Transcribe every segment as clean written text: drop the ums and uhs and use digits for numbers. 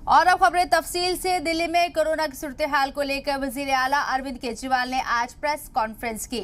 और अब खबरें तफसील से। दिल्ली में कोरोना की सूरत हाल को लेकर वजीर आला अरविंद केजरीवाल ने आज प्रेस कॉन्फ्रेंस की।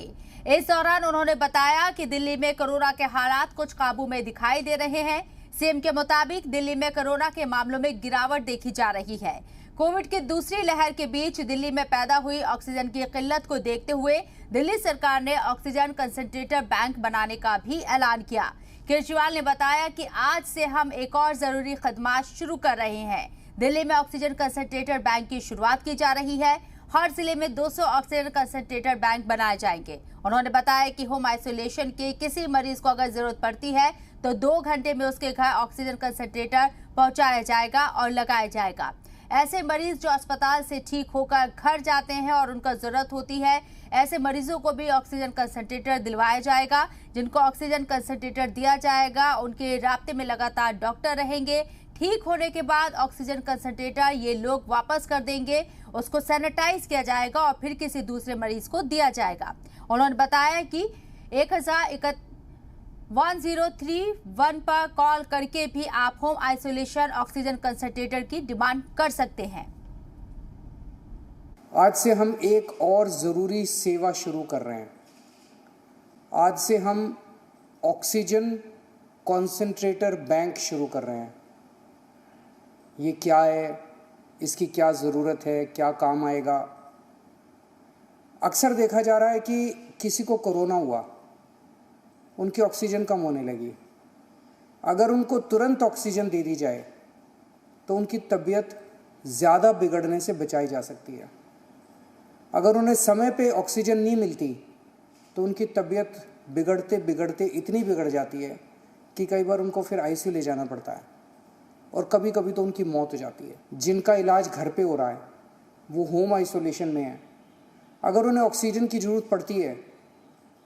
इस दौरान उन्होंने बताया कि दिल्ली में कोरोना के हालात कुछ काबू में दिखाई दे रहे हैं। सीएम के मुताबिक दिल्ली में कोरोना के मामलों में गिरावट देखी जा रही है। कोविड की दूसरी लहर के बीच दिल्ली में पैदा हुई ऑक्सीजन की किल्लत को देखते हुए दिल्ली सरकार ने ऑक्सीजन कंसंट्रेटर बैंक बनाने का भी ऐलान किया। केजरीवाल ने बताया कि आज से हम एक और जरूरी खदमात शुरू कर रहे हैं। दिल्ली में ऑक्सीजन कंसंट्रेटर बैंक की शुरुआत की जा रही है। हर जिले में 200 ऑक्सीजन कंसंट्रेटर बैंक बनाए जाएंगे। उन्होंने बताया कि होम आइसोलेशन के किसी मरीज को अगर जरूरत पड़ती है तो 2 घंटे में उसके घर ऑक्सीजन कंसंट्रेटर पहुंचाया जाएगा और लगाया जाएगा। ऐसे मरीज जो अस्पताल से ठीक होकर घर जाते हैं और उनको जरूरत होती है, ऐसे मरीजों को भी ऑक्सीजन कंसंट्रेटर दिलवाया जाएगा। जिनको ऑक्सीजन कंसंट्रेटर दिया जाएगा उनके राब्ते में लगातार डॉक्टर रहेंगे। ठीक होने के बाद ऑक्सीजन कंसंट्रेटर ये लोग वापस कर देंगे, उसको सैनिटाइज किया जाएगा और फिर किसी दूसरे मरीज को दिया जाएगा। उन्होंने बताया कि 1031 पर कॉल करके भी आप होम आइसोलेशन ऑक्सीजन कंसंट्रेटर की डिमांड कर सकते हैं। आज से हम एक और ज़रूरी सेवा शुरू कर रहे हैं। आज से हम ऑक्सीजन कंसंट्रेटर बैंक शुरू कर रहे हैं। ये क्या है, इसकी क्या ज़रूरत है, क्या काम आएगा? अक्सर देखा जा रहा है कि किसी को कोरोना हुआ, उनकी ऑक्सीजन कम होने लगी। अगर उनको तुरंत ऑक्सीजन दे दी जाए तो उनकी तबीयत ज़्यादा बिगड़ने से बचाई जा सकती है। अगर उन्हें समय पे ऑक्सीजन नहीं मिलती तो उनकी तबीयत बिगड़ते बिगड़ते इतनी बिगड़ जाती है कि कई बार उनको फिर आईसीयू ले जाना पड़ता है और कभी कभी तो उनकी मौत हो जाती है। जिनका इलाज घर पे हो रहा है वो होम आइसोलेशन में है, अगर उन्हें ऑक्सीजन की ज़रूरत पड़ती है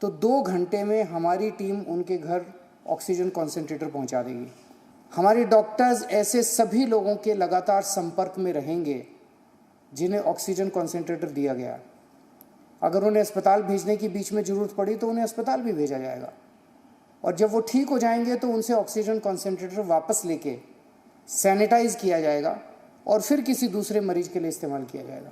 तो 2 घंटे में हमारी टीम उनके घर ऑक्सीजन कंसंट्रेटर पहुंचा देगी। हमारे डॉक्टर्स ऐसे सभी लोगों के लगातार संपर्क में रहेंगे जिन्हें ऑक्सीजन कंसंट्रेटर दिया गया। अगर उन्हें अस्पताल भेजने की बीच में ज़रूरत पड़ी तो उन्हें अस्पताल भी भेजा जाएगा और जब वो ठीक हो जाएंगे तो उनसे ऑक्सीजन कंसंट्रेटर वापस लेके सैनिटाइज किया जाएगा और फिर किसी दूसरे मरीज के लिए इस्तेमाल किया जाएगा।